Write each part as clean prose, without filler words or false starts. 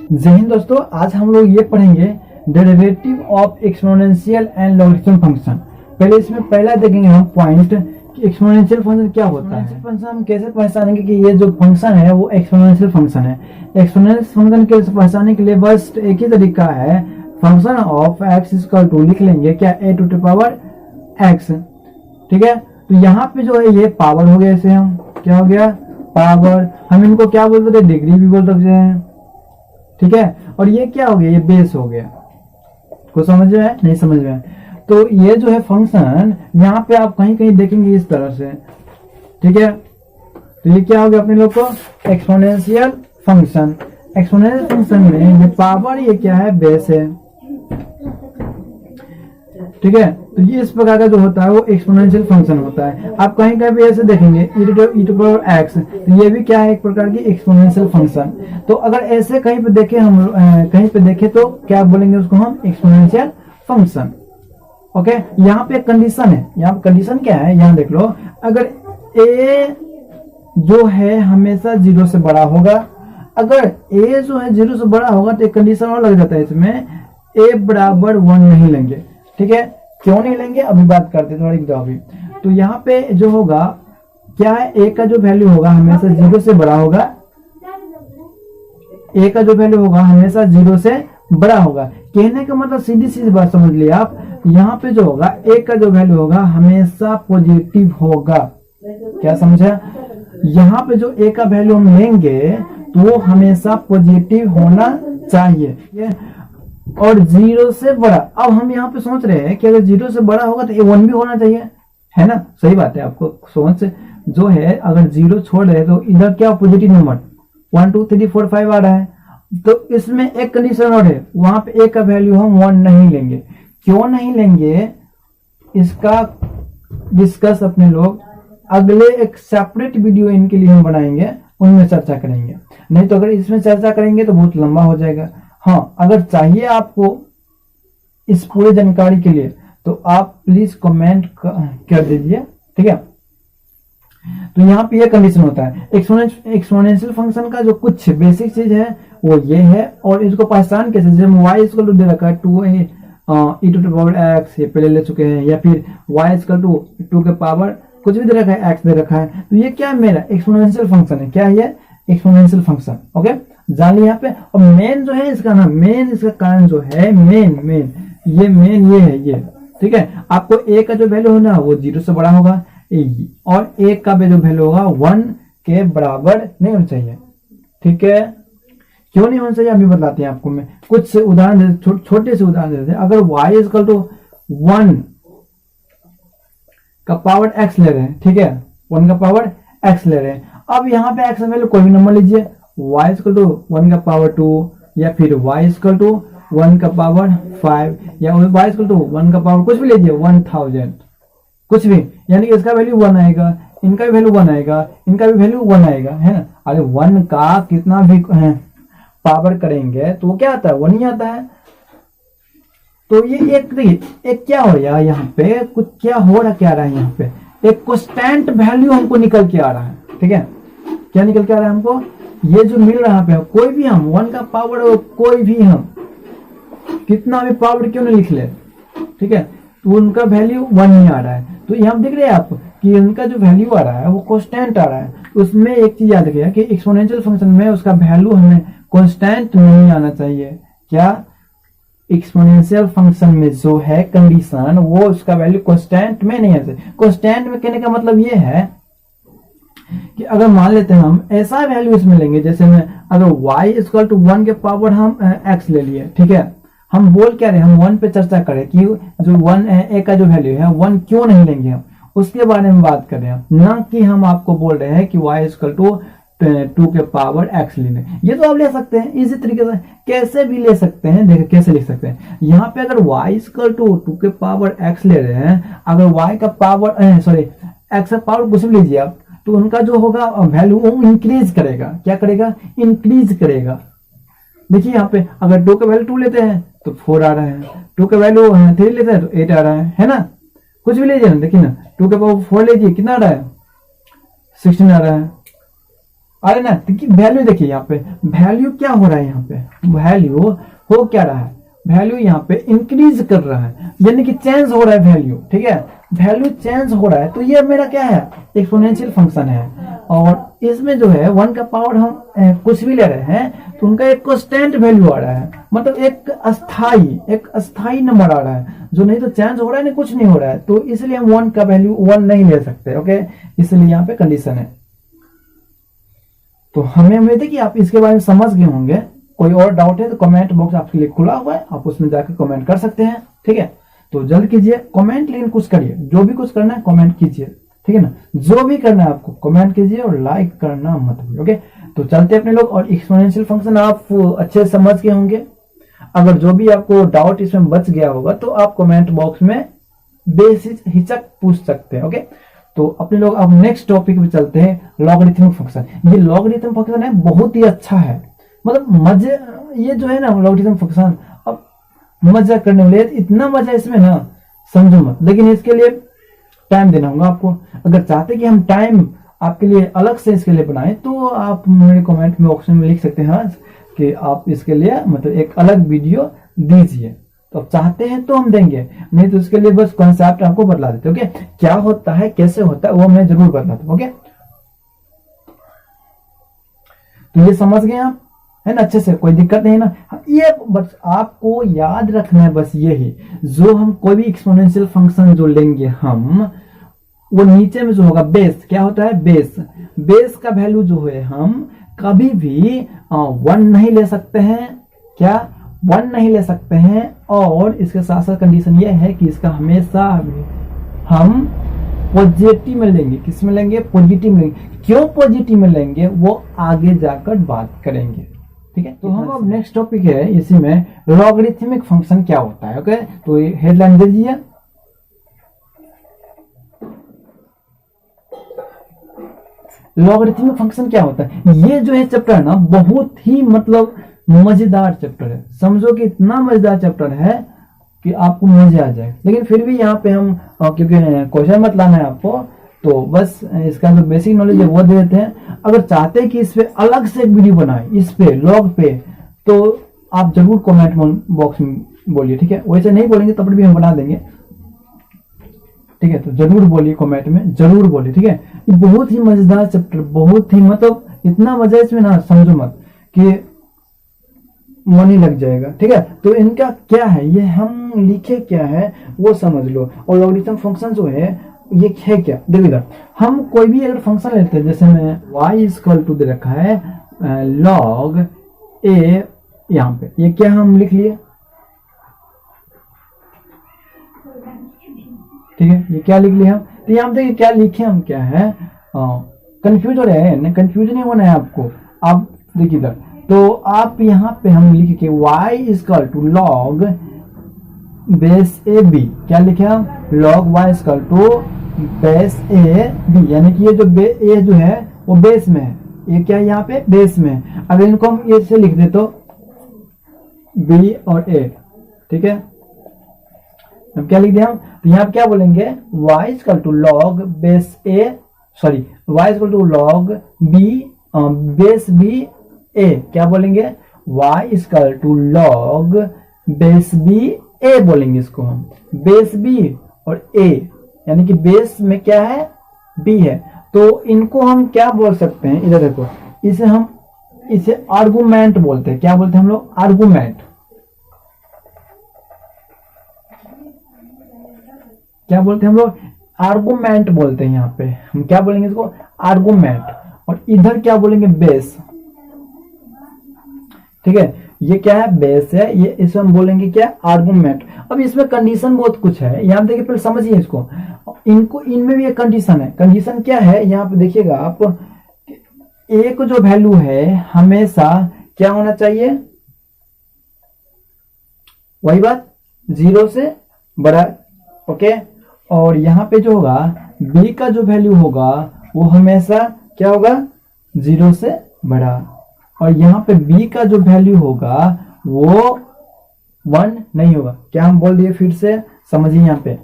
जय हिंद दोस्तों, आज हम लोग ये पढ़ेंगे derivative of exponential and logarithm function. पहले इसमें पहला देखेंगे हम पॉइंट कि एक्सपोनेंशियल फंक्शन क्या होता है। फंक्शन हम कैसे पहचानेंगे कि ये जो फंक्शन है वो एक्सपोनेंशियल फंक्शन है। एक्सपोनेंशियल फंक्शन के पहचानने के लिए बस एक ही तरीका है, function of x equal to लिख लेंगे क्या, a to the power x. ठीक है, तो यहाँ पे जो है ये पावर हो गया, इसे हम क्या हो गया, पावर। हम इनको क्या बोल सकते हैं, डिग्री भी बोल सकते हैं। ठीक है, और ये क्या हो गया, ये बेस हो गया। कुछ समझ में है, नहीं समझ में? तो ये जो है फंक्शन यहाँ पे आप कहीं कहीं देखेंगे इस तरह से। ठीक है, तो ये क्या हो गया अपने लोग को, एक्सपोनेंशियल फंक्शन। एक्सपोनेंशियल फंक्शन में ये पावर, ये क्या है, बेस है। ठीक है, तो ये इस प्रकार का जो होता है वो एक्सपोनेंशियल फंक्शन होता है। आप कहीं कहीं भी ऐसे देखेंगे e टू पावर x, तो ये भी क्या है, एक प्रकार की एक्सपोनेंशियल फंक्शन। तो अगर ऐसे कहीं पे देखें हम, कहीं पे देखें तो क्या बोलेंगे उसको हम, एक्सपोनेंशियल फंक्शन। ओके, यहाँ पे कंडीशन है। यहाँ पे कंडीशन क्या है, यहाँ देख लो, अगर a जो है हमेशा 0 से बड़ा होगा, अगर a जो है 0 से बड़ा होगा तो एक कंडीशन और लग जाता है इसमें, a बराबर 1 नहीं लेंगे। ठीक है, क्यों नहीं लेंगे अभी बात करते हैं, थोड़ी अभी। तो यहाँ पे जो होगा क्या है, ए का जो वैल्यू होगा हमेशा 0 से बड़ा होगा। ए का जो वैल्यू होगा हमेशा 0 से बड़ा होगा। कहने का मतलब सीधी सीधी बात समझ लिया आप, यहाँ पे जो होगा ए का जो वैल्यू होगा हमेशा पॉजिटिव होगा। क्या समझा, यहाँ पे जो ए का वैल्यू हम लेंगे तो वो हमेशा पॉजिटिव होना चाहिए और 0 से बड़ा। अब हम यहाँ पे सोच रहे हैं कि अगर 0 से बड़ा होगा तो ये 1 भी होना चाहिए, है ना? सही बात है, आपको सोच जो है, अगर 0 छोड़ रहे तो इधर क्या पॉजिटिव नंबर 1 2 3 4 5 आ रहा है। तो इसमें एक कंडीशन और है, वहां पे ए का वैल्यू हम 1 नहीं लेंगे। क्यों नहीं लेंगे, इसका डिस्कस अपने लोग अगले एक सेपरेट वीडियो इनके लिए हम बनाएंगे, उनमें चर्चा करेंगे। नहीं तो अगर इसमें चर्चा करेंगे तो बहुत लंबा हो जाएगा। हाँ, अगर चाहिए आपको इस पूरे जानकारी के लिए तो आप प्लीज कमेंट कर दीजिए। ठीक है, तो यहाँ पे ये कंडीशन होता है। एक्सपोनेंशियल फंक्शन का जो कुछ बेसिक चीज है वो ये है, और इसको पहचान कैसे, जैसे y इक्वल टू दे रखा है 2 e to the power x, ये पहले ले चुके हैं, या फिर y इक्वल टू 2 के पावर कुछ भी दे रखा है, x दे रखा है, तो ये क्या है, मेरा एक्सपोनेंशियल फंक्शन है। क्या है ये, एक्सपोनेंशियल फंक्शन। ओके, जान लिया यहाँ पे। और मेन जो है इसका ना, मेन इसका कारण जो है, मेन ये है ये। ठीक है, आपको a का जो वैल्यू होना वो 0 से बड़ा होगा, और a का जो वैल्यू होगा 1 के बराबर नहीं होना चाहिए। ठीक है, क्यों नहीं होना चाहिए अभी बताते हैं आपको। मैं कुछ उदाहरण छोटे से उदाहरण देते हैं। अगर y इक्वल टू 1 का पावर x ले रहे हैं, ठीक है, 1 का पावर x ले रहे हैं। अब यहाँ पे x वैल्यू कोई भी नंबर लीजिए, y इक्वल टू 1 का पावर 2, या फिर y इक्वल टू 1 का पावर 5, या y इक्वल टू 1 का पावर कुछ भी लीजिए, 1000, कुछ भी, यानी इसका वैल्यू 1 आएगा, इनका भी वैल्यू 1 आएगा, इनका भी वैल्यू 1 आएगा, है ना? अरे 1 का कितना भी पावर करेंगे तो वो क्या आता है, 1 ही आता है। तो ये एक क्या हो रहा है यहाँ पे, कुछ क्या हो रहा, क्या रहा है यहाँ पे, एक कांस्टेंट वैल्यू हमको निकल के आ रहा है। ठीक है, क्या निकल के आ रहा है हमको, ये जो मिल रहा है, कोई भी हम 1 का पावर, कोई भी हम कितना भी पावर क्यों नहीं लिख ले, ठीक है, तो उनका वैल्यू 1 ही आ रहा है। तो यहाँ देख रहे हैं आप कि उनका जो वैल्यू आ रहा है वो कांस्टेंट आ रहा है। उसमें एक चीज याद रखिएगा कि एक्सपोनेंशियल फंक्शन में उसका वैल्यू हमें कांस्टेंट नहीं आना चाहिए। क्या, एक्सपोनेंशियल फंक्शन में जो है कंडीशन, वो उसका वैल्यू कांस्टेंट में नहीं आना चाहिए। कांस्टेंट में कहने का मतलब ये है कि अगर मान लेते हैं हम ऐसा वैल्यू इसमें लेंगे, जैसे में अगर y इक्वल टू 1 के पावर हम x ले लिए, ठीक है, हम बोल क्या रहे, हम 1 पे चर्चा करें कि जो 1 a का जो वैल्यू है 1 क्यों नहीं लेंगे, हम उसके बारे में बात कर रहे हैं, ना कि हम आपको बोल रहे हैं कि y इक्वल टू 2 के पावर x लेने। ये तो आप ले सकते हैं इसी तरीके से, कैसे भी ले सकते हैं। देखिए कैसे लिख सकते हैं, यहाँ पे अगर y इक्वल टू 2 के पावर x ले रहे हैं, अगर y का पावर x का पावर कुछ भी लीजिए आप, तो उनका जो होगा वैल्यू वो इंक्रीज करेगा। क्या करेगा, इंक्रीज करेगा। देखिए यहाँ पे अगर 2 का वैल्यू 2 लेते हैं तो 4 आ रहा है, 2 का वैल्यू 3 लेते हैं तो 8 आ रहा है ना? कुछ भी लीजिए ना, देखिए ना, 2 के पावर 4 लीजिए, कितना आ रहा है, 16 आ रहा है। अरे ना, देखिए वैल्यू, देखिए यहाँ पे वैल्यू क्या हो रहा है, यहाँ पे वैल्यू हो क्या रहा है, वैल्यू यहाँ पे इंक्रीज कर रहा है, यानी कि चेंज हो रहा है वैल्यू, ठीक है, वैल्यू चेंज हो रहा है। तो ये मेरा क्या है, एक्सपोनेंशियल फंक्शन है, और इसमें जो है 1 का पावर हम कुछ भी ले रहे हैं तो उनका एक कांस्टेंट वैल्यू आ रहा है, मतलब एक अस्थाई नंबर आ रहा है, जो नहीं तो चेंज हो रहा है नहीं कुछ नहीं हो रहा है। तो इसलिए हम 1 का वैल्यू 1 नहीं ले सकते, ओके, इसलिए यहाँ पे कंडीशन है। तो हमें उम्मीद है कि आप इसके बारे में समझ गए होंगे। कोई और डाउट है तो कमेंट बॉक्स आपके लिए खुला हुआ है, आप उसमें जाकर कमेंट कर सकते हैं, ठीक है। तो जल्द कीजिए कमेंट, लेकिन कुछ करिए, जो भी कुछ करना है कमेंट कीजिए, ठीक है ना, जो भी करना है आपको कमेंट कीजिए और लाइक करना मत भूलिए, ओके। तो चलते अपने लोग, और एक्सपोनेंशियल फंक्शन आप अच्छे से समझ गए होंगे। अगर जो भी आपको डाउट इसमें बच गया होगा तो आप कमेंट बॉक्स में बेहिचक पूछ सकते हैं, ओके। तो अपने लोग अब नेक्स्ट टॉपिक पे चलते हैं, लॉगरिथमिक फंक्शन। ये लॉगरिथम फंक्शन है, बहुत ही अच्छा है, मतलब मजे, ये जो है ना लॉगरिथम फंक्शन, अब मजा करने वाले, इतना मजा इसमें ना समझो मत, लेकिन इसके लिए टाइम देना होगा आपको। अगर चाहते कि हम टाइम आपके लिए अलग से इसके लिए बनाए तो आप मेरे कमेंट में ऑप्शन में लिख सकते हैं कि आप इसके लिए मतलब एक अलग वीडियो दीजिए। तो आप चाहते हैं तो हम देंगे, नहीं तो इसके लिए बस कॉन्सेप्ट आपको बतला देते, ओके, क्या होता है कैसे होता है वो मैं जरूर बतलाता हूं, ओके। तो ये समझ गए आप, है ना, अच्छे से, कोई दिक्कत नहीं ना। ये बस आपको याद रखना है, बस यही, जो हम कोई भी एक्सपोनेंशियल फंक्शन जो लेंगे हम, वो नीचे में जो होगा बेस, क्या होता है बेस, बेस का वैल्यू जो है हम कभी भी 1 नहीं ले सकते हैं, क्या 1 नहीं ले सकते हैं। और इसके साथ साथ कंडीशन ये है कि इसका हमेशा हम पॉजिटिव में लेंगे, किस में लेंगे, पॉजिटिव में लेंगे। क्यों पॉजिटिव में लेंगे वो आगे जाकर बात करेंगे, ठीक है। तो हम अब नेक्स्ट टॉपिक है, इसी में लॉगरिथमिक फंक्शन क्या होता है, ओके। तो ये हेडलाइन दे दीजिए, लॉगरिथमिक फंक्शन क्या होता है। ये जो है चैप्टर ना बहुत ही मतलब मजेदार चैप्टर है, समझो कि इतना मजेदार चैप्टर है कि आपको मजे आ जाए। लेकिन फिर भी यहाँ पे हम क्योंकि क्वेश्चन मत लाना है आपको, तो बस इसका जो बेसिक नॉलेज है वो दे देते हैं। अगर चाहते हैं कि इस पे अलग से एक वीडियो बनाए, इस पे लॉग पे, तो आप जरूर कमेंट बॉक्स में बोलिए, ठीक है। वैसे नहीं बोलेंगे तब भी हम बना देंगे, ठीक है। तो जरूर बोलिए कमेंट में, जरूर बोलिए, ठीक है। ये बहुत ही मजेदार चैप्टर, बहुत ही मतलब इतना मजा इसमें ना समझो मत कि मन ही लग जाएगा, ठीक है। तो इनका क्या है, ये हम लिखे क्या है वो समझ लो। और लॉगरिथम फंक्शन जो है ये है क्या, देखो इधर हम कोई भी अगर फंक्शन लेते हैं, जैसे मैं y इक्वल टू दे रखा है log a, यहाँ पे ये क्या हम लिख लिए, ठीक है, ये क्या लिख लिया हम। तो यहाँ पे देखिए क्या लिखे हम, क्या है, कंफ्यूज हो रहे हैं, कंफ्यूज नहीं होना है आपको। आप देखिए इधर, तो आप यहाँ पे हम लिखे कि y equal to log base a b, क्या लिखे हम, log y equal to base a b, यानी कि ये जो ए जो है वो बेस में है, ये क्या है यहाँ पे बेस में है। अगर इनको हम ए से लिख दे तो बी और ए, ठीक है। अब क्या लिख दिया हम, तो यहाँ क्या बोलेंगे, y equal to log base A, sorry y equal to log B base B A, क्या बोलेंगे, y equal to log base B A बोलेंगे इसको हम, बेस बी और ए, यानी कि बेस में क्या है बी है। तो इनको हम क्या बोल सकते हैं, इधर देखो, इसे आर्गुमेंट बोलते हैं, क्या बोलते हैं हम लोग, आर्गुमेंट, क्या बोलते हैं हम लोग, आर्गुमेंट बोलते हैं। यहाँ पे हम क्या बोलेंगे इसको, आर्गुमेंट, और इधर क्या बोलेंगे, बेस, ठीक है। ये क्या है, बेस है, ये इसमें हम बोलेंगे क्या, आर्गुमेंट। अब इसमें कंडीशन बहुत कुछ है, यहाँ देखिए पहले समझिए इसको, इनको इनमें भी एक कंडीशन है। कंडीशन क्या है, यहाँ पे देखिएगा आप, एक जो वैल्यू है हमेशा क्या होना चाहिए, वही बात 0 से बड़ा, ओके। और यहाँ पे जो होगा b का जो वैल्यू होगा वो हमेशा क्या होगा, 0 से बड़ा, और यहाँ पे b का जो वैल्यू होगा वो 1 नहीं होगा। क्या हम बोल दिए, फिर से समझिए, यहाँ पे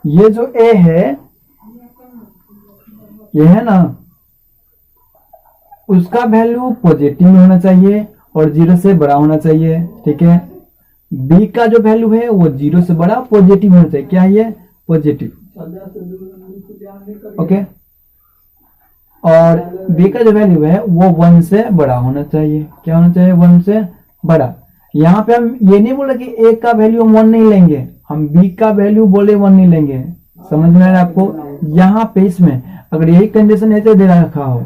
ये जो a है, ये है ना, उसका वैल्यू पॉजिटिव में होना चाहिए और 0 से बड़ा होना चाहिए, ठीक है। b का जो वैल्यू है वो 0 से बड़ा पॉजिटिव होना चाहिए। क्या है ये? Positive, okay. और b का जो वैल्यू है वो 1 से बड़ा होना चाहिए। क्या होना चाहिए? 1 से बड़ा। यहाँ पे हम ये नहीं बोले कि a का वैल्यू हम 1 नहीं लेंगे, हम b का वैल्यू बोले 1 नहीं लेंगे। समझ में आ रहा है आपको? यहाँ पे इसमें अगर यही कंडीशन ऐसे दे रखा हो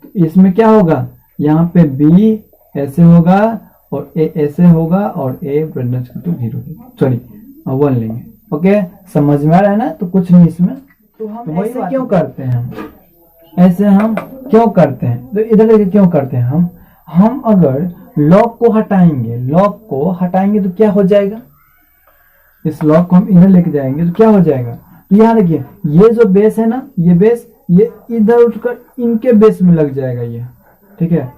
तो इसमें क्या होगा? यहाँ पे b ऐसे होगा और a ऐसे होगा और a तो 0, सॉरी 1 लेंगे, ओके। समझ में आ रहा है ना? तो कुछ नहीं इसमें। तो हम ऐसे क्यों करते हैं? ऐसे हम क्यों करते हैं? तो इधर देखिए क्यों करते हैं हम अगर लॉग को हटाएंगे तो क्या हो जाएगा? इस लॉग को हम इधर लेके जाएंगे तो क्या हो जाएगा? तो यहाँ देखिए ये जो बेस है ना, ये बेस ये इधर उठकर इनके बेस में लग जाएगा ये, ठीक है।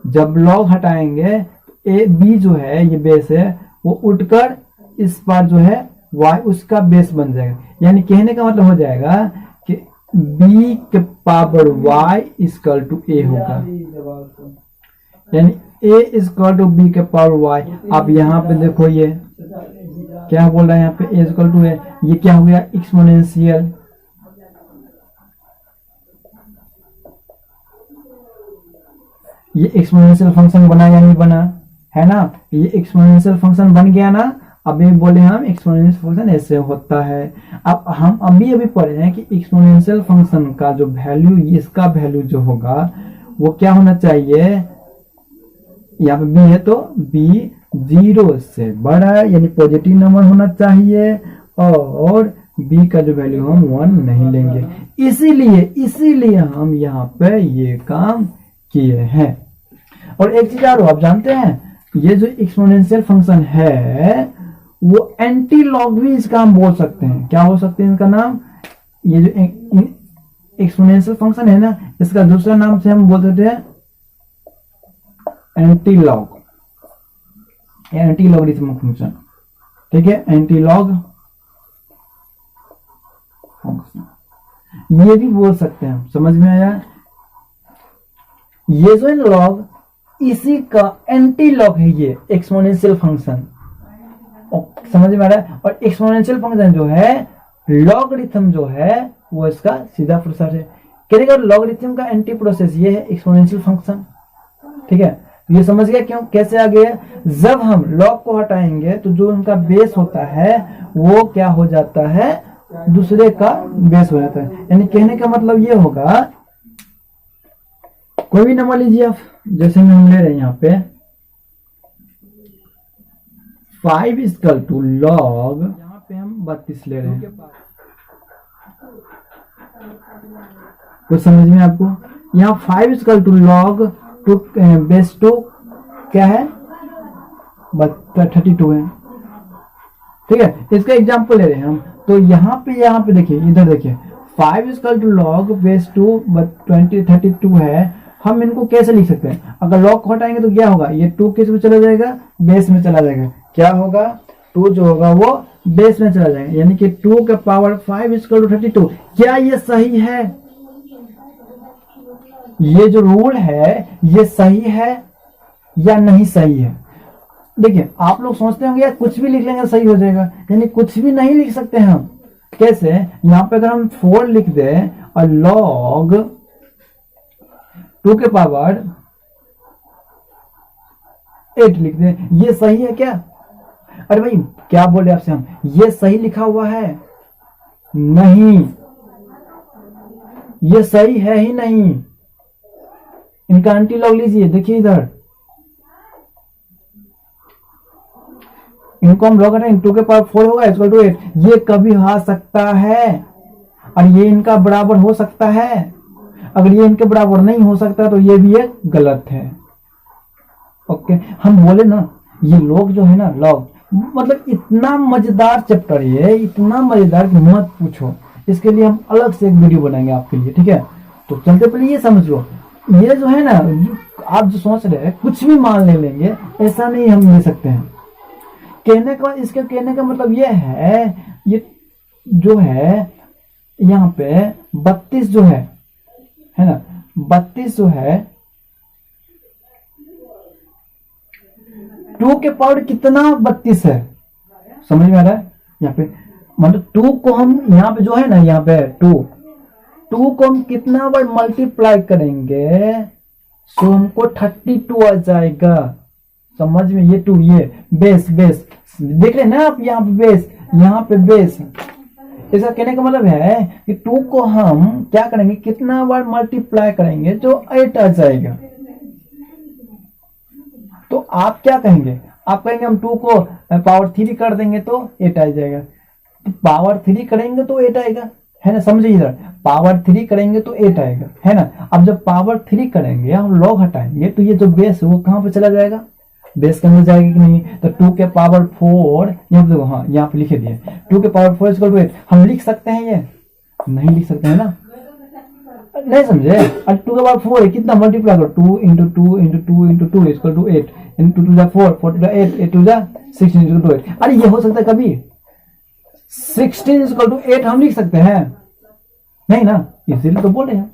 जब लॉग हटाएंगे तो ए बी जो है ये बेस है वो उठकर इस पार जो है y उसका बेस बन जाएगा। यानी कहने का मतलब हो जाएगा कि b के power y equal to a होगा, यानी a इक्वल टू b के पावर y। अब यहाँ पे देखो ये क्या बोल रहा है? यहाँ पे a इक्वल टू है, ये क्या हो गया? एक्सपोनेंशियल। ये एक्सपोनेंशियल फंक्शन बना या नहीं बना? है ना? ये एक्सपोनेंशियल फंक्शन बन गया ना। अभी बोले हम एक्सपोनेंशियल फंक्शन ऐसे होता है। अब हम अभी पढ़े हैं कि एक्सपोनेंशियल फंक्शन का जो वैल्यू, इसका वैल्यू जो होगा वो क्या होना चाहिए? यहाँ पे b है तो b 0 से बड़ा यानी पॉजिटिव नंबर होना चाहिए और b का जो वैल्यू हम 1 नहीं लेंगे। इसीलिए हम यहाँ पे ये काम किए हैं। और एक चीज और आप जानते हैं, ये जो एक्सपोनेंशियल फंक्शन है वो एंटी लॉग भी इसका हम बोल सकते हैं। क्या बोल सकते हैं इसका नाम? ये जो एक्सपोनेंशियल फंक्शन है ना, इसका दूसरा नाम से हम बोल सकते हैं anti log, anti logarithmic function, ठीक है। एंटी लॉग फंक्शन ये भी बोल सकते हैं। समझ में आया? ये जो लॉग इसी का एंटी लॉग है ये एक्सपोनेंशियल फंक्शन। समझ में आ रहा है? और एक्सपोनेंशियल फंक्शन जो है, लॉगरिथम जो है वो इसका सीधा प्रोसेस है। कहने लॉगरिथम का एंटी प्रोसेस ये है एक्सपोनेंशियल फंक्शन, ठीक है। ये समझ गया क्यों कैसे आ गया? जब हम लॉग को हटाएंगे तो जो उनका बेस होता है वो क्या हो जाता है? दूसरे का बेस हो जाता है। यानी कहने का मतलब ये होगा, कोई भी नंबर लीजिए आप, जैसे हम ले रहे हैं यहाँ पे 5 इक्वल टू लॉग, यहाँ पे हम 32 ले रहे हैं। कुछ समझ में आपको? यहाँ 5 equal to log to base two क्या है? 32 है, ठीक है। इसका एग्जांपल ले रहे हैं हम। तो यहाँ पे देखिए, इधर देखिए 5 equal to log base two 32 है। हम इनको कैसे लिख सकते हैं? अगर लॉग को हटाएंगे तो क्या होगा? ये 2 किस में चला जाएगा? बेस में चला जाएगा। क्या होगा? 2 जो होगा वो बेस में चला जाएगा, यानी कि 2 का पावर 5 इक्वल टू 32। क्या ये सही है? ये जो रूल है ये सही है या नहीं सही है? देखिए आप लोग सोचते होंगे यार कुछ भी लिख लेंगे सही हो जाएगा, यानी कुछ भी नहीं लिख सकते हम। कैसे? यहाँ पे अगर हम 4 लिख दें और लॉग 2 के पावर 8 लिख दें, ये सही है क्या? अरे भाई क्या बोले आपसे हम, ये सही लिखा हुआ है? नहीं, ये सही है ही नहीं। इनका एंटी लॉग लीजिए, देखिए इधर इनको हम लॉग हटाएंगे 2 के पावर 4 होगा इक्वल टू 8। ये कभी आ सकता है और ये इनका बराबर हो सकता है। अगर ये इनके बराबर नहीं हो सकता तो ये भी एक गलत है, ओके। हम बोले ना ये लॉग जो है ना, लॉग मतलब इतना मजेदार चैप्टर है, इतना मजेदार कि मत पूछो। इसके लिए हम अलग से एक वीडियो बनाएंगे आपके लिए, ठीक है। तो चलते पहले ये समझ लो, ये जो है ना आप जो सोच रहे हैं कुछ भी मान ले लेंगे, ऐसा नहीं हम ले सकते हैं। कहने का मतलब ये है, ये जो है यहाँ पे 32 जो है ना, 32 जो है 2 के पावर कितना 32 है, समझ में आ रहा है। यहाँ पे मतलब 2 को हम यहाँ पे जो है ना, यहाँ पे 2 को हम कितना बार मल्टीप्लाई करेंगे तो हमको 32 आ जाएगा। समझ में, ये 2 ये बेस देख रहे हैं ना आप, यहाँ पे बेस, यहाँ पे बेस। इसका कहने का मतलब है कि 2 को हम क्या करेंगे, कितना बार मल्टीप्लाई करेंगे जो 8 आ जाएगा। तो आप क्या कहेंगे, आप कहेंगे हम 2 को पावर 3 कर देंगे तो 8 आ जाएगा। तो पावर 3 करेंगे तो 8 आएगा, है ना, समझिए इधर, पावर 3 करेंगे तो 8 आएगा, है ना। अब जब पावर 3 करेंगे हम लॉग हटाएंगे तो ये जो बेस है वो कहां पे चला जाएगा, बेस के अंदर जाएगा कि नहीं। तो 2 के पावर 4 यहाँ पे देखो, हाँ यहाँ पे लिखे दिए 2 के पावर 4 इक्वल टू 8। हम लिख सकते हैं, ये नहीं लिख सकते हैं ना, नहीं समझे। और 2 के पावर 4 है, कितना मल्टीप्लाई करो, 2 into 2 into 2 into 2 equal to 8 into 2 जा 4 4 टू 8 8 टू जा 16 इक्वल टू 8। अरे ये हो सकता है कभी 16 इक्वल टू 8 हम लिख सकते हैं, नहीं ना, इसीलिए तो बोले हैं।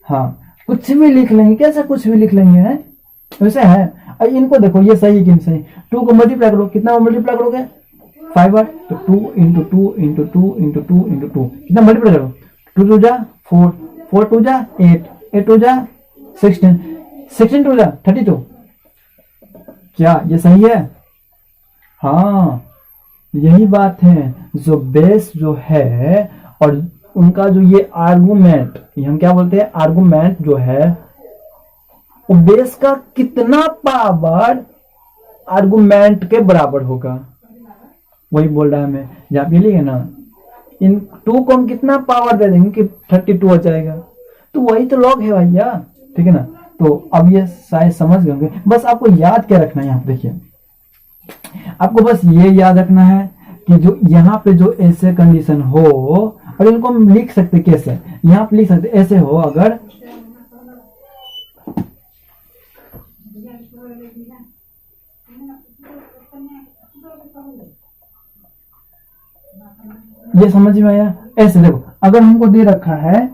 हाँ कुछ भी लिख लेंगे, कैसे कुछ भी लिख लेंगे, है वैसे है। और इनको देखो ये सही कि नहीं सही। 2 को मल्टीप्लाई करो, कितना मल्टीप्लाई करोगे 5 बार, तो 2 इंटू 2 इंटू 2 इंटू 2 इंटू 2 कितना मल्टीप्लाई करो, 2 टू जा 4 4 टू जा 8 8 टू जा 16 16 टू जा 32। क्या ये सही है? हाँ यही बात है। जो बेस जो है और उनका जो ये आर्गुमेंट, हम क्या बोलते हैं, आर्गुमेंट जो है वो बेस का कितना पावर आर्गुमेंट के बराबर होगा, वही बोल रहा है मैं। जब आप ये लिखे ना, इन 2 को हम कितना पावर दे देंगे कि 32 आ जाएगा, तो वही तो लॉग है भैया, ठीक है ना। तो अब ये शायद समझ गए होंगे। बस आपको याद क्या रखना है, यहाँ पे देखिए, आपको बस ये याद रखना है कि जो यहाँ पे जो ऐसे कंडीशन हो, और इनको हम लिख सकते कैसे, यहाँ पे लिख सकते ऐसे हो, अगर ये समझ में आया। ऐसे देखो, अगर हमको दे रखा है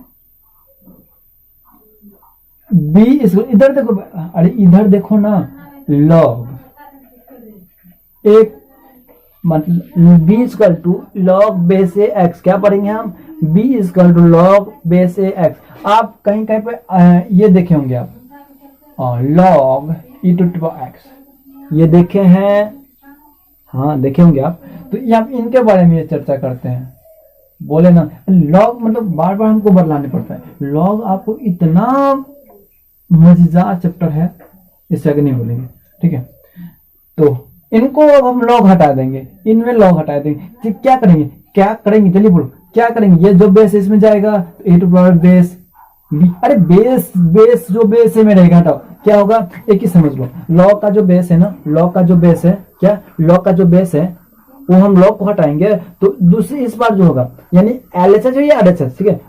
b, इधर देखो, अरे इधर देखो ना, लॉग एक मतलब b equal to log base a x, क्या पढ़ेंगे हम, b equal to log base a x. आप कहीं कहीं पे ये देखे होंगे आप, लॉग ई टू एक्स, ये देखे हैं, हाँ देखे होंगे आप। तो ये हम इनके बारे में ये चर्चा करते हैं, बोले ना लॉग मतलब बार बार हमको बदलाने पड़ता है। लॉग आपको इतना मजेदार चैप्टर है, इससे आगे नहीं बोलेंगे, ठीक है। तो इनको अब हम लॉग हटा देंगे, इनमें लॉग हटा देंगे। क्या करेंगे चलिए बोलो, क्या करेंगे। ये जो बेस इसमें जाएगा ए टू पावर बेस बी, अरे बेस जो बेस है में रहेगा, हटाओ, क्या होगा, एक ही समझ लो, लॉग का जो बेस है ना, लॉग का जो बेस है, क्या लॉग का जो बेस है वो हम लॉग को हटाएंगे तो दूसरी इस बार जो होगा, यानी LHS या RHS, ठीक है,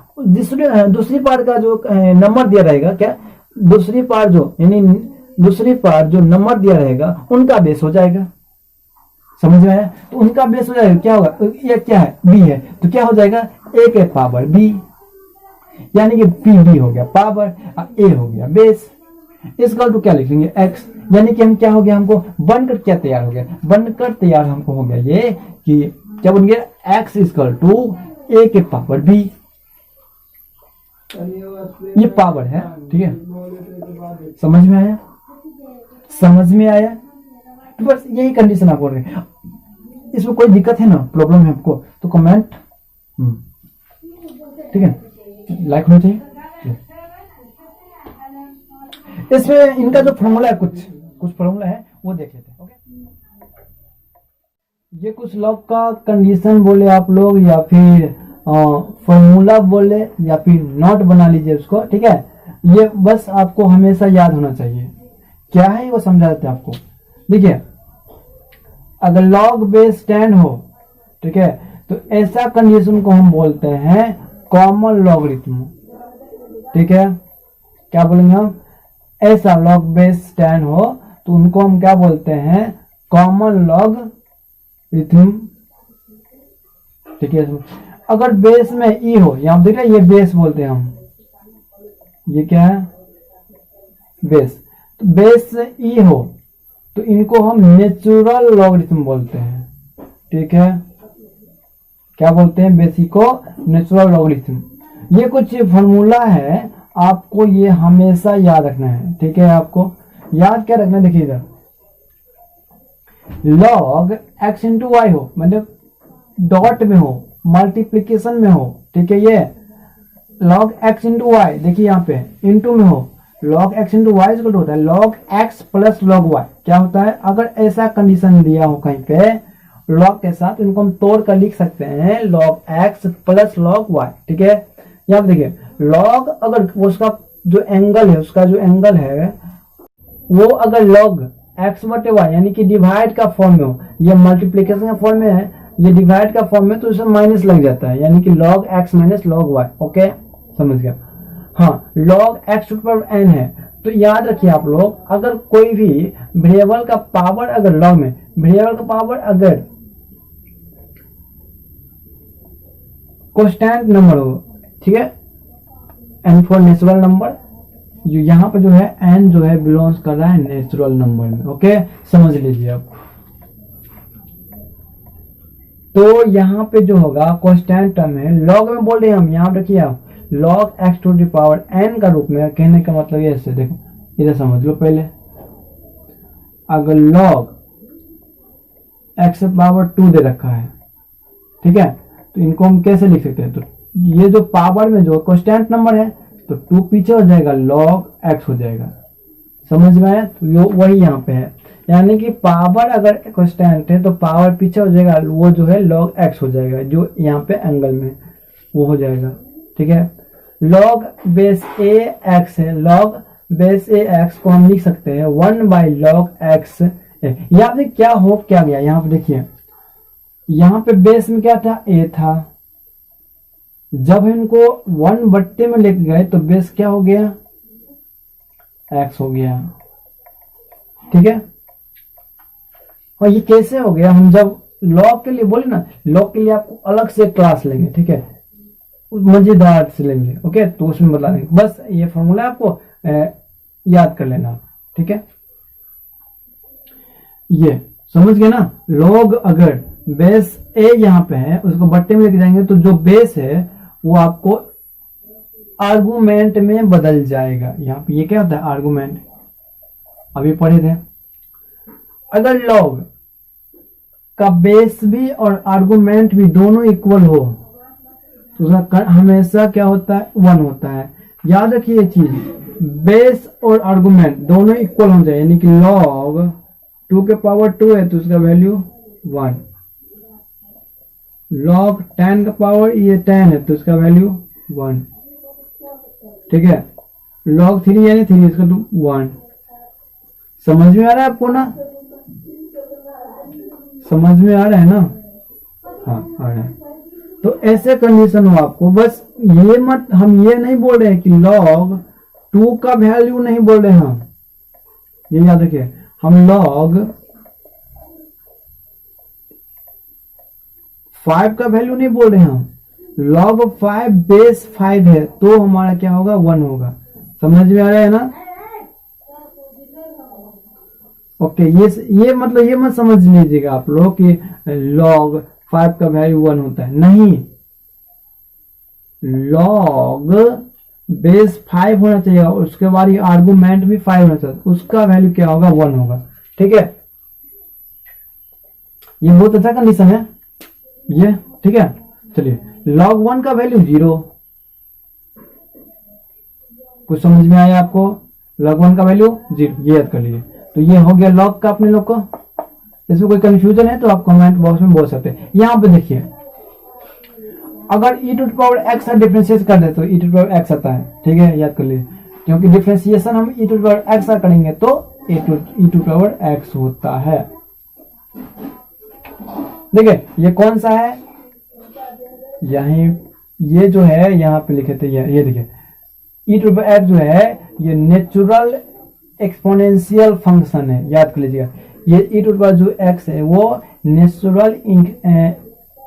दूसरी पार्ट का जो नंबर दिया रहेगा, क्या दूसरी पार्ट जो, यानी दूसरी पार्ट जो नंबर दिया रहेगा उनका बेस हो जाएगा, समझ में आया। तो उनका बेस हो जाएगा, क्या होगा, ये क्या है, बी है, तो क्या हो जाएगा, ए के पावर बी, यानी कि बी हो गया पावर, ए हो गया बेस। इसका तो क्या लिखेंगे, एक्स, यानी कि हम क्या हो गया, हमको बनकर क्या तैयार हो गया, बनकर तैयार हमको हो गया ये कि क्या बन गया, एक्स इक्वल टू ए के पावर बी, ये पावर है, ठीक है। समझ में आया, समझ में आया। तो बस यही कंडीशन आप बोल रहे हैं। इसमें कोई दिक्कत है ना, प्रॉब्लम है आपको तो कमेंट, ठीक है, लाइक होना चाहिए। इसमें इनका जो फॉर्मूला है, कुछ फॉर्मूला है वो देख लेते हैं, ओके। ये कुछ लॉग का कंडीशन बोले आप लोग, या फिर फॉर्मूला बोले, या फिर नोट बना लीजिए उसको, ठीक है। ये बस आपको हमेशा याद होना चाहिए, क्या है वो समझा देते हैं आपको। देखिए, अगर लॉग बेस 10 हो, ठीक है, तो ऐसा कंडीशन को हम बोलते हैं कॉमन लॉगरिथम, ठीक है। क्या बोलेंगे हम, ऐसा लॉग बेस 10 हो तो उनको हम क्या बोलते हैं, कॉमन लॉगरिथम, ठीक है। अगर बेस में ई हो, यहाँ देख रहे हैं, ये बेस बोलते हैं हम, ये क्या है बेस, तो बेस से ई हो तो इनको हम नेचुरल लॉगरिथम बोलते हैं, ठीक है, क्या बोलते हैं, बेस ई को नेचुरल लॉगरिथम। ये कुछ फॉर्मूला है, आपको ये हमेशा याद रखना है, ठीक है, आपको याद क्या रखना है, देखिए इधर log x इंटू वाई हो, मतलब डॉट में हो, मल्टीप्लीकेशन में हो, ठीक है, ये log x इंटू वाई, देखिए यहाँ पे इंटू में हो, log x into y equal होता है log x plus log y। क्या होता है, अगर ऐसा कंडीशन दिया हो कहीं पे log के साथ, इनको हम तोड़ कर लिख सकते हैं log x plus log y, ठीक है। यहाँ पे देखिए log, अगर उसका जो एंगल है, उसका जो एंगल है वो अगर log x बटे y यानी कि डिवाइड का फॉर्म में हो, ये मल्टीप्लीकेशन का फॉर्म में है, ये डिवाइड का फॉर्म में, तो इसमें माइनस लग जाता है, यानी कि log x minus log y, okay, समझ गया। हाँ, log x to the power n है, तो याद रखिए आप लोग, अगर कोई भी वेरिएबल का पावर अगर log में, वेरिएबल का पावर अगर कांस्टेंट नंबर हो, ठीक है, n फॉर नेचुरल नंबर, जो यहाँ पे जो है n जो है बिलोंग्स कर रहा है नेचुरल नंबर में, ओके, समझ लीजिए आप। तो यहाँ पे जो होगा कांस्टेंट टर्म है, लॉग में बोल रहे हैं हम, यहाँ पे रखिए आप log x to the power n का रूप में, कहने का मतलब ये ऐसे देखो, इधर समझ लो पहले, अगर log x पावर 2 दे रखा है, ठीक है, तो इनको हम कैसे लिख सकते हैं, तो ये जो पावर में जो कांस्टेंट नंबर है, तो 2 पीछे हो जाएगा, log x हो जाएगा, समझ में आया, तो ये वही यहाँ पे है, यानी कि पावर अगर कांस्टेंट है तो पावर पीछे हो जाएगा, वो जो है log x हो जाएगा, जो यहाँ पे एंगल में वो हो जाएगा, ठीक है। log बेस a x है, log बेस a x को हम लिख सकते हैं 1 बाई log x। यहाँ पे क्या हो क्या गया, यहाँ पे देखिए, यहाँ पे बेस में क्या था, a था, जब इनको 1 बट्टे में लेके गए तो बेस क्या हो गया, x हो गया, ठीक है। और ये कैसे हो गया, हम जब log के लिए बोले ना, log के लिए आपको अलग से क्लास लेंगे, ठीक है, मजेदार से लेंगे, ओके, तो उसमें बता देंगे, बस ये फॉर्मूला आपको याद कर लेना, ठीक है, ये समझ गए ना। log अगर बेस a यहाँ पे है, उसको बट्टे में लेके जाएंगे, तो जो बेस है वो आपको आर्गुमेंट में बदल जाएगा, यहाँ पे ये क्या होता है, आर्गुमेंट, अभी पढ़े थे। अगर log का बेस भी और आर्गुमेंट भी दोनों इक्वल हो, तो उसका हमेशा क्या होता है, 1 होता है। याद रखिए ये चीज, बेस और आर्गुमेंट दोनों इक्वल हो जाए, यानी कि log 2 के पावर 2 है तो उसका वैल्यू 1, log 10 का पावर ये 10 है तो उसका वैल्यू 1, ठीक है, log 3 यानी 3 इसका 1। समझ में आ रहा है आपको ना, समझ में आ रहा है ना, हाँ आ रहा है। तो ऐसे कंडीशन हो आपको, बस ये मत, हम ये नहीं बोल रहे हैं कि log 2 का वैल्यू नहीं बोल रहे हैं हम, ये याद रखिए, हम log 5 का वैल्यू नहीं बोल रहे हैं हम, log 5 बेस 5 है तो हमारा क्या होगा, 1 होगा। समझ में आ रहा है ना, ओके, ये मतलब ये मत समझ लीजिएगा आप लोग कि log 5 का वैल्यू 1 होता है, नहीं, log बेस 5 होना चाहिए, उसके बाद ये आर्गुमेंट भी 5 होना चाहिए, उसका वैल्यू क्या होगा, 1 होगा, ठीक है। ये बहुत अच्छा कंडीशन है ये, ठीक है। चलिए, log 1 का वैल्यू 0, कुछ समझ में आया आपको, log 1 का वैल्यू 0, ये याद कर लीजिए। तो ये हो गया log का अपने लोग को, इसमें कोई कंफ्यूजन है तो आप कमेंट बॉक्स में बोल सकते हैं। यहाँ पे देखिए, अगर e to the power x का डिफरेंशिएट कर दे तो e to the power x आता है, ठीक है, याद कर लीजिए, क्योंकि डिफरेंशिएशन हम e to the power x का करेंगे तो e to the power x होता है। देखिए ये कौन सा है, यही ये जो है यहाँ पे लिखे थे, ये देखिए e to the power x जो है ये नेचुरल एक्सपोनेंशियल फंक्शन है, याद कर लीजिएगा, ये e टू द पावर जो x है वो नेचुरल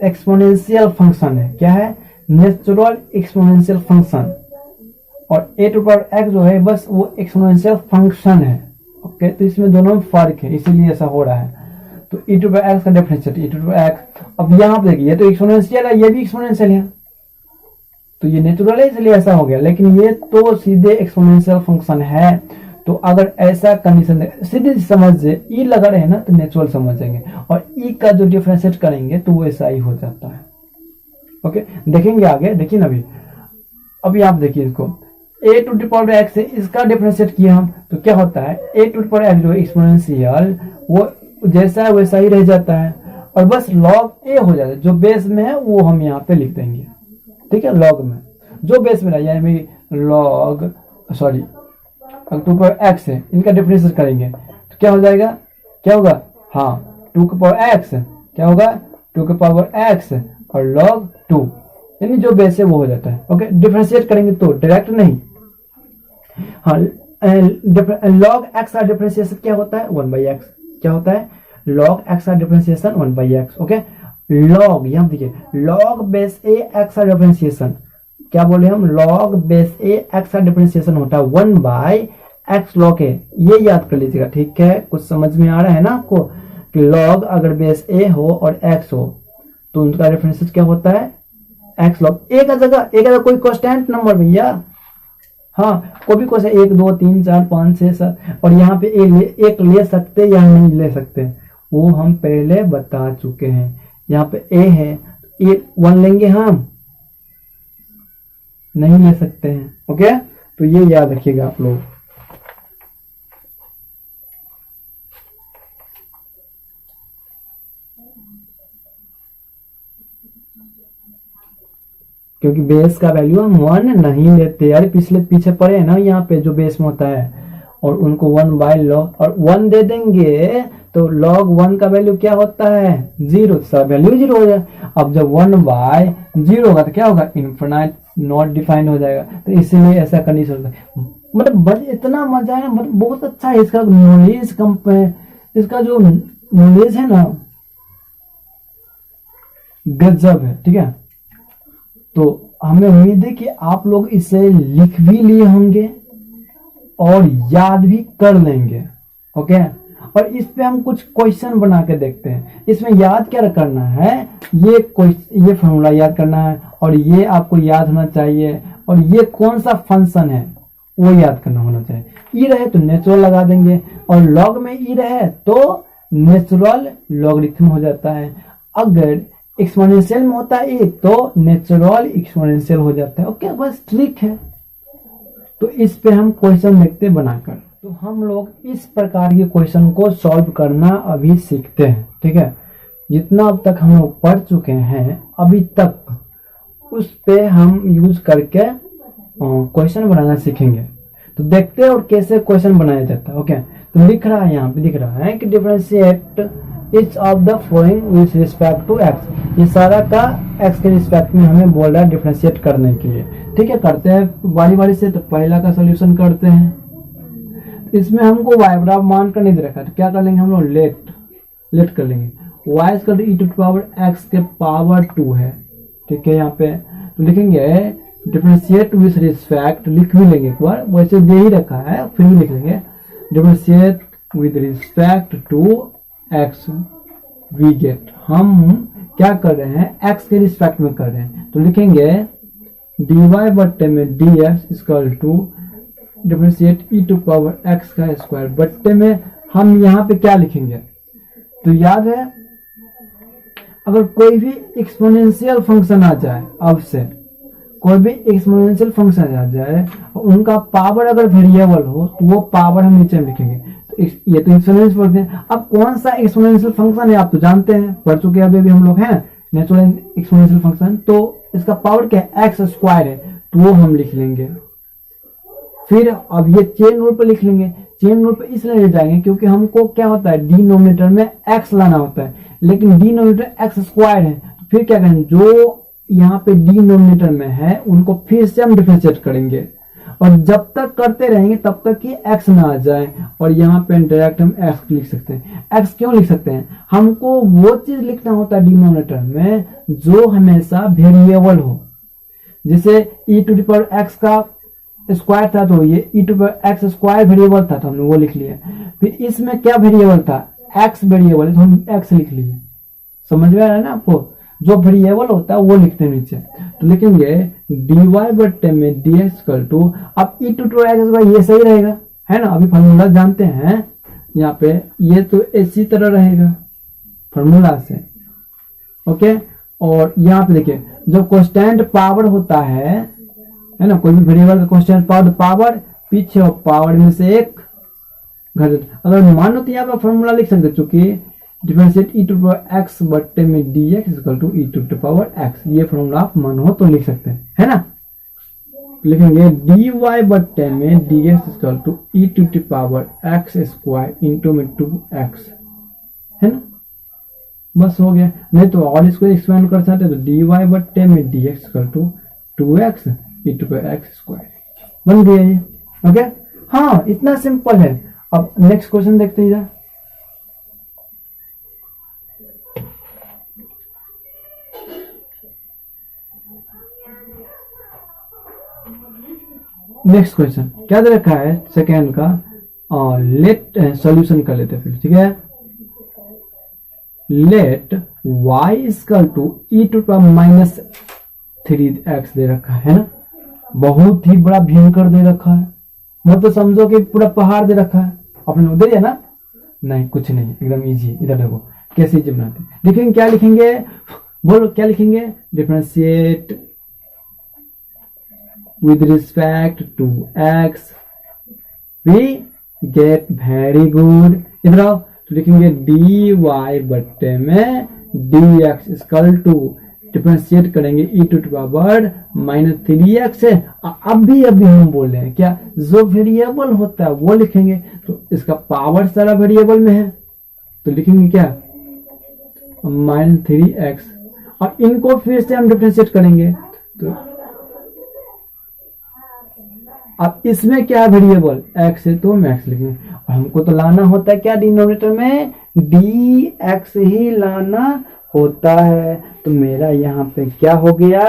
एक्सपोनेंशियल फंक्शन है। क्या है? Natural exponential function. और ए टू पावर एक्स जो है बस वो एक्सपोनेंशियल फंक्शन है। ओके, तो इसमें दोनों में फर्क है, इसीलिए ऐसा हो रहा है। तो ई टू पावर एक्स का differentiate e to power x. अब यहाँ पे देखिए, ये तो एक्सपोनेंशियल है, ये भी एक्सपोनेंशियल है, तो ये नेचुरल है इसलिए ऐसा हो गया, लेकिन ये तो सीधे एक्सपोनेंशियल फंक्शन है। तो अगर ऐसा कंडीशन सीधे समझ ई लगा रहे ना तो नेचुरल समझेंगे, और ई का जो डिफरेंशिएट करेंगे तो वो ऐसा ही हो जाता है। ओके, देखेंगे आगे। देखिए ना अभी आप देखिए इसको, ए टू द पावर एक्स है, इसका डिफरेंशिएट किया हम तो क्या होता है, ए टू द पावर एक्स जो एक्सपोनेंशियल वो जैसा है वैसा ही रह जाता है, और बस लॉग ए हो जाता है। जो बेस में है वो हम यहाँ पे लिख देंगे, ठीक है। लॉग में जो बेस में यानी log sorry to power x है, इनका डिफरेंशिएट करेंगे तो क्या हो जाएगा, क्या होगा, हाँ 2 की पावर एक्स क्या होगा 2 की पावर एक्स और लॉग 2, यानी जो बेस है वो हो जाता है। ओके, डिफरेंशिएट करेंगे तो डायरेक्ट नहीं, हाँ लॉग एक्स का डिफरेंशिएशन क्या होता है 1/x, क्या होता है लॉग एक्स का डिफरेंशिएशन 1/x। ओके, लॉग यहाँ देखिए लॉग बेस ए एक्स का डिफरेंशिएशन क्या बोले हम, लॉग बेस ए एक्स का डिफरेंशिएशन होता है 1/x लॉग ए। ये याद कर लीजिएगा, ठीक है। कुछ समझ में आ रहा है ना आपको कि लॉग अगर बेस ए हो और x हो तो उनका डिफरेंशिएशन क्या होता है x लॉग ए का जगह कोई कांस्टेंट नंबर भैया, हाँ कोई भी क्वेश्चन 1 2 3 4 5 6 7 और यहाँ पे एक ले सकते या नहीं ले सकते वो हम पहले बता चुके हैं। यहाँ पे ए है, ए 1 लेंगे हम, नहीं ले सकते हैं। ओके, तो ये याद रखिएगा आप लोग। क्योंकि बेस का वैल्यू हम 1 नहीं लेते यार, पिछले पीछे पड़े हैं ना यहाँ पे जो बेस में होता है, और उनको 1/log और 1 दे देंगे तो log 1 का वैल्यू क्या होता है 0, सब वैल्यू 0 हो जाए। अब जब 1/0 होगा तो क्या होगा इनफिनाइट नॉट डिफाइंड हो जाएगा, तो इसीलिए ऐसा कंडीशन होता है। मतलब इतना मजा है, मतलब बहुत अच्छा है इसका नॉलेज इसका जो नॉलेज है ना गजब है, ठीक है। तो हमें उम्मीद है कि आप लोग इसे लिख भी लिए होंगे और याद भी कर लेंगे। ओके, और इस पे हम कुछ क्वेश्चन बना के देखते हैं। इसमें याद क्या करना है, ये फॉर्मूला याद करना है, और ये आपको याद होना चाहिए, और ये कौन सा फंक्शन है वो याद करना होना चाहिए। ई रहे तो नेचुरल लगा देंगे, और लॉग में ई रहे तो नेचुरल लॉगरिथम हो जाता है। अगर एक्सपोनेंशियल में होता है तो नेचुरल एक्सपोनेंशियल हो जाता है। ओके, बस ट्रिक है। तो इस पे हम क्वेश्चन देखते बनाकर, तो हम लोग इस प्रकार के क्वेश्चन को सॉल्व करना अभी सीखते हैं, ठीक है। जितना अब तक हम लोग पढ़ चुके हैं अभी तक उस पे हम यूज करके क्वेश्चन बनाना सीखेंगे। तो देखते हैं और कैसे क्वेश्चन बनाया जाता है। ओके, तो लिख रहा है यहाँ पे दिख रहा है कि differentiate each of the following with respect to x. ये सारा का एक्स के रिस्पेक्ट में हमें बोल रहा है डिफरेंशिएट करने के लिए, ठीक है। करते हैं बारी बारी से। तो पहला का सोल्यूशन करते हैं। इसमें हमको y बराबर मान कर नहीं दे रखा, तो क्या कर लेंगे हम लोग लेट कर लेंगे। y equal to e to power x के पावर 2 है, ठीक है। यहाँ पे तो लिखेंगे डिफरेंशिएट विथ रिस्पेक्ट, लिख भी लेंगे एक बार, वैसे दे ही रखा है फिर भी लिख लेंगे differentiate with respect to x we get. हम क्या कर रहे हैं x के रिस्पेक्ट में कर रहे हैं, तो लिखेंगे dy बट्टे में dx equal to differentiate e to power x का स्क्वायर बट्टे में हम यहाँ पे क्या लिखेंगे, तो याद है अगर कोई भी एक्सपोनेंशियल फंक्शन आ जाए, अब से कोई भी एक्सपोनेंशियल फंक्शन आ जाए और उनका पावर अगर वेरिएबल हो तो वो पावर हम नीचे में लिखेंगे। तो ये तो एक्सपोनेंशियल पढ़ते हैं। अब कौन सा एक्सपोनेंशियल फंक्शन है आप तो जानते हैं, पढ़ चुके अभी हम लोग हैं नेचुरल एक्सपोनेंशियल फंक्शन। तो इसका पावर क्या है एक्स स्क्वायर है, तो वो हम लिख लेंगे। फिर अब ये चेन रूल पर लिख लेंगे। चेन रूल पर इसलिए ले जाएंगे क्योंकि हमको क्या होता है डिनोमिनेटर में x लाना होता है, लेकिन डिनोमिनेटर एक्स स्क्वायर है। तो फिर क्या करेंगे, जो यहाँ पे डिनोमिनेटर में है उनको फिर से हम डिफरेंशिएट करेंगे, और जब तक करते रहेंगे तब तक कि x ना आ जाए, और यहाँ पे डायरेक्ट हम x लिख सकते हैं। x क्यों लिख सकते हैं? हमको वो चीज लिखना होता है डिनोमिनेटर में जो हमेशा वेरिएबल हो। जैसे e to the power x का स्क्वायर था तो ये e to power x square variable था तो हमने वो लिख लिया। फिर इसमें क्या वेरिएबल था? x वेरिएबल है तो हम x लिख लिए। समझ में आ रहा है ना आपको? जो वेरिएबल होता है वो लिखते हैं नीचे। तो लिखेंगे dy बट्टे में dx इक्वल टू, अब e to power x square ये सही रहेगा, है ना? अभी फॉर्मूला जानते हैं यहाँ पे, ये तो इसी तरह रहेगा फॉर्मूला से। ओके, और यहाँ पे देखिए जब कांस्टेंट पावर होता है ना, कोई भी वेरिएबल का कांस्टेंट पावर पीछे और पावर में से एक घट, अगर मानो तो यहाँ पर फॉर्मूला लिख सकते, चूंकि differentiate e to power x बट्टे में dx equal to e to power x, ये फॉर्मूला आप मानो तो लिख सकते हैं, है ना? लिखेंगे dy बट्टे में dx equal to e to power x स्क्वायर इंटू में 2x, है ना? बस हो गया। नहीं तो और इसको एक्सपेंड कर सकते तो dy बट्टे में dx equal to 2x e to power x स्क्वायर बन गया ये। ओके, हाँ इतना सिंपल है। अब नेक्स्ट क्वेश्चन देखते हैं। नेक्स्ट क्वेश्चन क्या दे रखा है? सेकेंड का, और लेट सॉल्यूशन कर लेते हैं फिर, ठीक है? Let y equal to e to power minus 3x दे रखा है ना? बहुत ही बड़ा भयंकर दे रखा है, मतलब समझो कि पूरा पहाड़ दे रखा है। आपने उधर है ना? नहीं कुछ नहीं, एकदम इजी। इधर देखो कैसे इजी बनाते हैं। लिखेंगे क्या लिखेंगे? बोलो क्या लिखेंगे? Differentiate with respect to x, we get very good। इधर आओ तो लिखेंगे dy बट्टे में dx इक्वल टू, डिफरेंशिएट करेंगे e to power minus 3x है। अभी हम बोल रहे हैं क्या, जो वेरिएबल होता है वो लिखेंगे, तो इसका पावर सारा वेरिएबल में है तो लिखेंगे क्या? माइनस 3x, और इनको फिर से हम डिफरेंशिएट करेंगे तो अब इसमें क्या वेरिएबल x है तो हम x लिखेंगे, और हमको तो लाना होता है क्या डिनोमिनेटर में? dx ही लाना होता है। तो मेरा यहाँ पे क्या हो गया?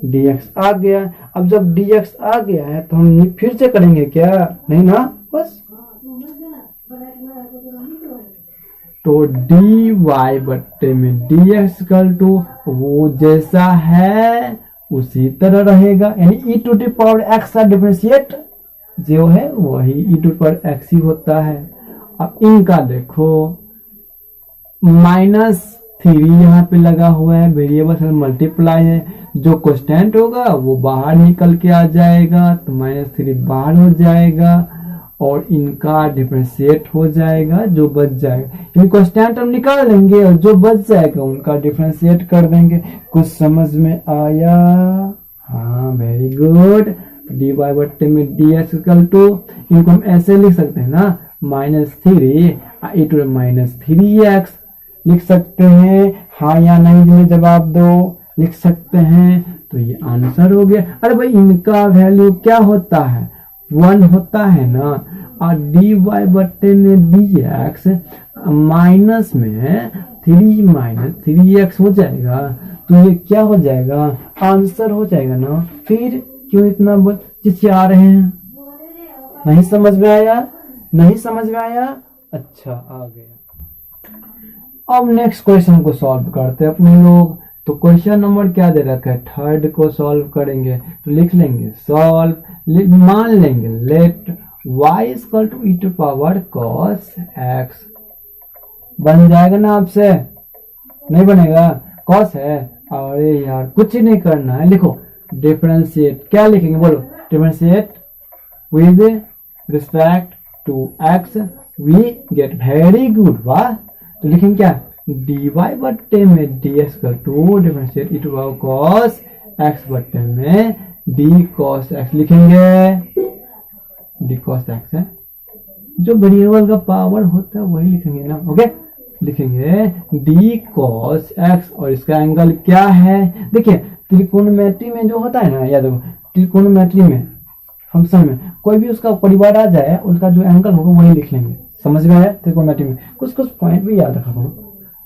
dx आ गया। अब जब dx आ गया है तो हम फिर से करेंगे क्या? नहीं ना, बस। तो dy बट्टे में dx इक्वल टू वो जैसा है उसी तरह रहेगा, यानी e to the power x का डिफरेंशिएट जो है वही e टू पावर x ही होता है। अब इनका देखो -3 यहाँ पे लगा हुआ है, वेरिएबल से मल्टीप्लाई है, जो कांस्टेंट होगा वो बाहर निकल के आ जाएगा तो -3 बाहर हो जाएगा और इनका डिफरेंशिएट हो जाएगा, जो बच जाएगा। इन कांस्टेंट हम निकाल लेंगे और जो बच जाएगा उनका डिफरेंशिएट कर देंगे। कुछ समझ में आया? हाँ, वेरी गुड। dy बट्टे में dx इक्वल टू, इनको हम ऐसे लिख सकते हैं ना, -3 e टू माइनस 3x लिख सकते हैं। हाँ या नहीं में जवाब दो, लिख सकते हैं। तो ये आंसर हो गया। अरे भाई इनका वैल्यू क्या होता है? 1 होता है ना, और dy बट्टे में dx माइनस में 3 माइनस 3x हो जाएगा, तो ये क्या हो जाएगा? आंसर हो जाएगा ना। फिर क्यों इतना चिचिया रहे हैं? नहीं समझ में आया? नहीं समझ में आया? अच्छा, आ गया। अब नेक्स्ट क्वेश्चन को सॉल्व करते हैं अपने लोग। तो क्वेश्चन नंबर क्या दे रखा है? थर्ड को सॉल्व करेंगे तो लिख लेंगे सॉल्व, मान लेंगे let y equal to e to power cos x। बन जाएगा ना आपसे? नहीं बनेगा? cos है। अरे यार कुछ ही नहीं करना है, लिखो डिफरेंशिएट। क्या लिखेंगे बोलो? Differentiate with respect to x we get very good. वाह, तो लिखेंगे क्या? dy बट्टे में dx equal to differentiate e to power cos x बट्टे में d cos x लिखेंगे। d cos x है, जो वेरिएबल का पावर होता है वही लिखेंगे ना। ओके, लिखेंगे d cos x, और इसका एंगल क्या है? देखिए त्रिकोणमिति में जो होता है ना, या देखो त्रिकोणमिति में फंक्शन में कोई भी उसका परिवार आ जाए, उनका जो एंगल होगा वही लिख लेंगे। समझ में आया? त्रिकोणमिति में कुछ कुछ पॉइंट भी याद रखा करो।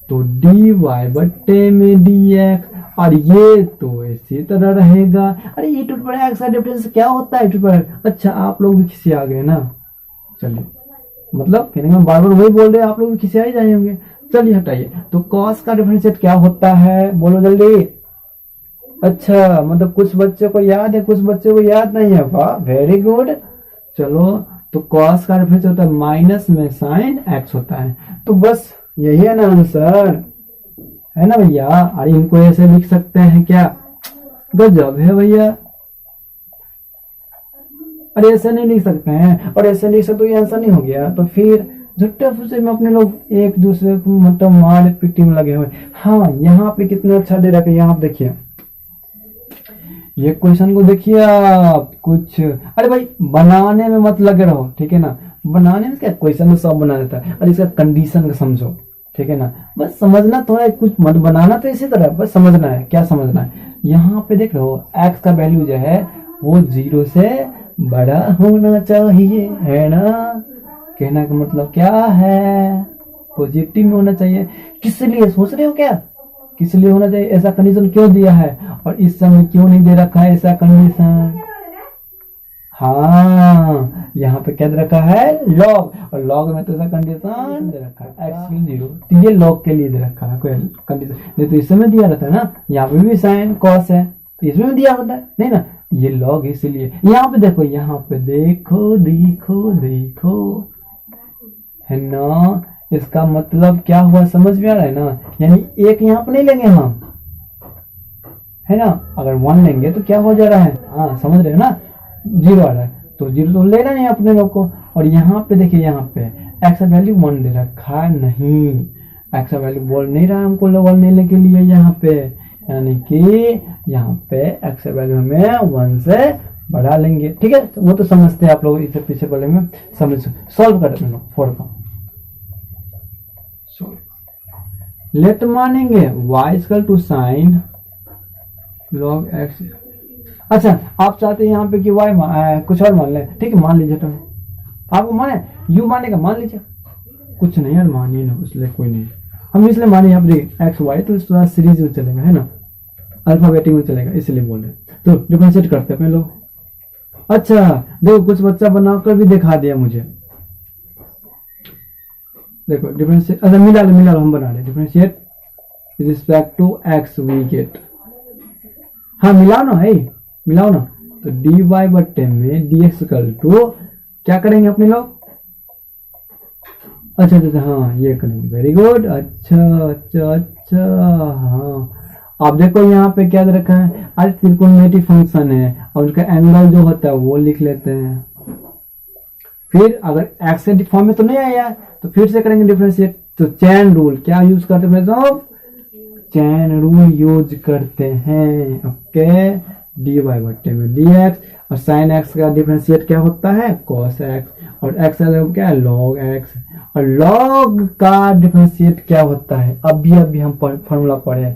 तो dy बट्टे में dx, और ये तो इसी तरह रहेगा। अरे e टू पावर x का डिफरेंस क्या होता है? e टू पावर, अच्छा आप लोग भी किसी आ गए ना, चलिए मतलब कहने का बार बार वही बोल रहे हैं, आप लोग भी किसी आ ही जाए होंगे। चलिए हटाइए। तो cos का डिफरेंशिएट क्या होता है, बोलो जल्दी। अच्छा मतलब कुछ बच्चे को याद है, कुछ बच्चे को याद नहीं है। वाह वेरी गुड। चलो तो cos का डिफरेंशिएट होता है माइनस में sin x होता है। तो बस यही है ना आंसर, है ना भैया। अरे इनको ऐसे लिख सकते हैं क्या? गजब है भैया। अरे ऐसे नहीं लिख सकते हैं, और ऐसे लिख सकते तो ये आंसर नहीं हो गया। तो फिर झुट्टे फुसे में अपने लोग एक दूसरे को मतलब मार पिट्टी में लगे हुए। हाँ यहाँ पे कितना अच्छा दे रखा है, यहाँ पे देखिए ये क्वेश्चन को देखिए आप। कुछ अरे भाई बनाने में मत लगे रहो, ठीक है ना। बनाने में क्या, क्वेश्चन तो सब बना देता है, और इसका कंडीशन का समझो, ठीक है ना। बस समझना थोड़ा, कुछ मत बनाना तो इसी तरह, बस समझना है। क्या समझना है? यहाँ पे देख रहे हो x का वैल्यू जो है वो 0 से बड़ा होना चाहिए, है ना। कहना का मतलब क्या है, पॉजिटिव में होना चाहिए। किस लिए सोच रहे हो क्या, किस लिए होना चाहिए? ऐसा कंडीशन क्यों दिया है, और इस समय क्यों नहीं दे रखा है ऐसा कंडीशन? हाँ यहाँ पे क्या दे रखा है, लॉग, और लॉग में तो ऐसा कंडीशन दे रखा है x 0, तो ये लॉग के लिए दे रखा है कोई कंडीशन। नहीं तो इस समय दिया रहता है ना, यहाँ पे भी साइन कॉस है तो इसमें भी दिया होता है, नहीं ना। ये लॉग इसलिए यहाँ पे देखो, यहाँ पे देखो देखो देखो, है ना। इसका मतलब क्या हुआ, समझ में आ रहा है ना। यानी एक यहाँ पे नहीं लेंगे हम, है ना। अगर 1 लेंगे तो क्या हो जा रहा है, हाँ समझ रहे हो ना, 0 आ रहा है तो 0 तो लेना नहीं अपने लोग को। और यहाँ पे देखिए, यहाँ पे x का वैल्यू 1 दे रखा है, नहीं x का वैल्यू बोल नहीं रहा हमको 1 लेने के लिए यहाँ पे, यानी कि यहाँ पे x का वैल्यू हमें 1 से बढ़ा लेंगे, ठीक है। तो वो तो समझते हैं आप लोग, इससे पीछे बोले में समझ सॉल्व कर रहे लोग 4 का। लेट मानेंगे y equal to sine log x। अच्छा आप चाहते हैं यहाँ पे कि y कुछ और मान लें, ठीक है मान लीजिए। तो आपको माने u मानेगा, मान लीजिए। कुछ नहीं यार मानिए ना, इसलिए कोई नहीं, हम इसलिए माने यहाँ पर एक्स वाई तो थोड़ा सीरीज में चलेगा, है ना, अल्फाबेटिक में चलेगा, इसलिए बोल रहे। तो डिफरेंशिएट करते हैं अपने लोग। अच्छा देखो कुछ बच्चा बनाकर भी दिखा दिया मुझे, देखो डिफरेंशिएट, अच्छा मिला लो हम बना रहे differentiate with respect to x we get. हाँ मिलाओ ना, है मिलाओ ना। तो dy बट्टे में dx इक्वल टू क्या करेंगे अपने लोग, अच्छा अच्छा हाँ ये करेंगे, वेरी गुड। अच्छा अच्छा अच्छा हाँ अब देखो यहाँ पे क्या दे रखा है, अरे त्रिकोणमिति फंक्शन है और उसका एंगल जो होता है वो लिख लेते हैं। फिर अगर एक्स के फॉर्म में तो नहीं आया तो फिर से करेंगे डिफरेंशिएट। तो चैन रूल क्या यूज करते हैं, चैन रूल यूज करते हैं। ओके dy बट्टे में dx, और sin x का डिफरेंशिएट क्या होता है cos x, और x का क्या है log x, और log का डिफरेंशिएट क्या होता है, अभी हम फॉर्मूला पढ़े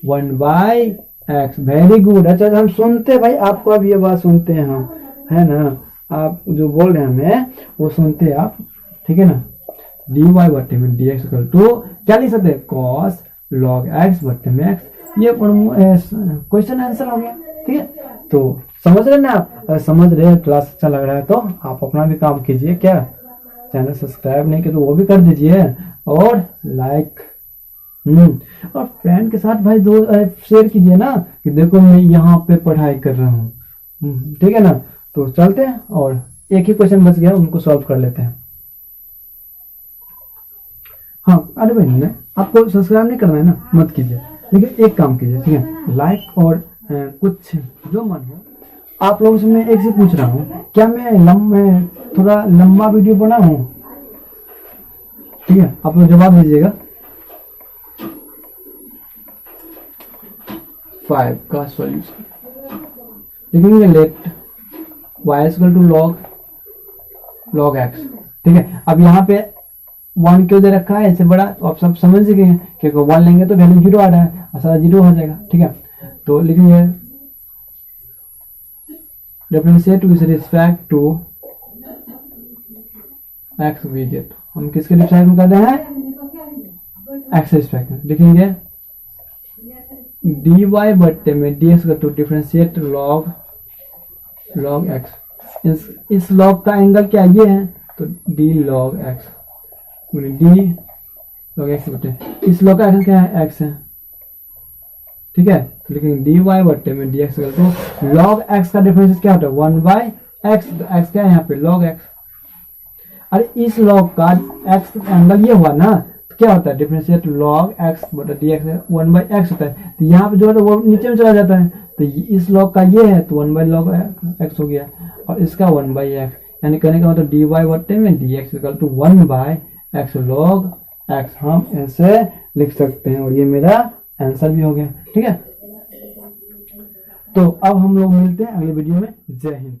1/x। Very good. अच्छा हम सुनते भाई, आपको अब ये बात सुनते हैं हम, है ना, आप जो बोल रहे हैं हमें वो सुनते हैं आप, ठीक है ना। dy बट्टे में dx इक्वल टू क्या लिख सकते हैं cos log x बट्टे में x। ये क्वेश्चन आंसर हो गया, ठीक है। तो समझ रहे ना आप, समझ रहे, क्लास अच्छा लग रहा है तो आप अपना भी काम कीजिए, क्या चैनल सब्सक्राइब नहीं किया तो वो भी कर दीजिए, और लाइक और फ्रेंड के साथ भाई दो शेयर कीजिए ना कि देखो मैं यहाँ पे पढ़ाई कर रहा हूँ, ठीक है ना। तो चलते हैं, और एक ही क्वेश्चन बच गया उनको सॉल्व कर लेते हैं। हाँ अरे भाई नहीं, आपको सब्सक्राइब नहीं करना है ना, मत कीजिए, लेकिन एक काम कीजिए, ठीक है, लाइक और कुछ जो मन हो। आप लोगों से मैं एक से पूछ रहा हूँ, क्या मैं थोड़ा लंबा वीडियो बनाऊं, ठीक है, आप लोग जवाब दीजिएगा। 5 का सॉल्यूशन लिखेंगे, let y equal to log x, ठीक है। अब यहाँ पे 1 क्यों दे रखा है इससे बड़ा, तो आप सब समझ गए हैं, क्योंकि 1 लेंगे तो वैल्यू 0 आ रहा है और सारा 0 हो जाएगा, ठीक है। तो लिखेंगे differentiate with respect to x we get, हम किसके रिस्पेक्ट में कर रहे हैं, एक्स रिस्पेक्ट में। लिखेंगे dy बट्टे में dx का टू डिफरेंशिएट log x, इस log का एंगल क्या ये है, तो d log x, d log x बट्टे इस log का एंगल क्या है, x है, ठीक है। तो लिखेंगे dy बट्टे में dx का तो log x का डिफरेंस क्या होता है, 1/x, तो x क्या है यहाँ पे log x। अरे इस log का x एंगल ये हुआ ना, तो क्या होता है डिफरेंशिएट log x बटा dx 1/x होता है, तो यहाँ पे जो है वो नीचे में चला जाता है, तो इस log का ये है तो 1/log x हो गया, और इसका 1/x, यानी कहने का मतलब dy बट्टे में dx equal to 1/x log x, हम ऐसे लिख सकते हैं, और ये मेरा आंसर भी हो गया, ठीक है। तो अब हम लोग मिलते हैं अगले वीडियो में। जय हिंद।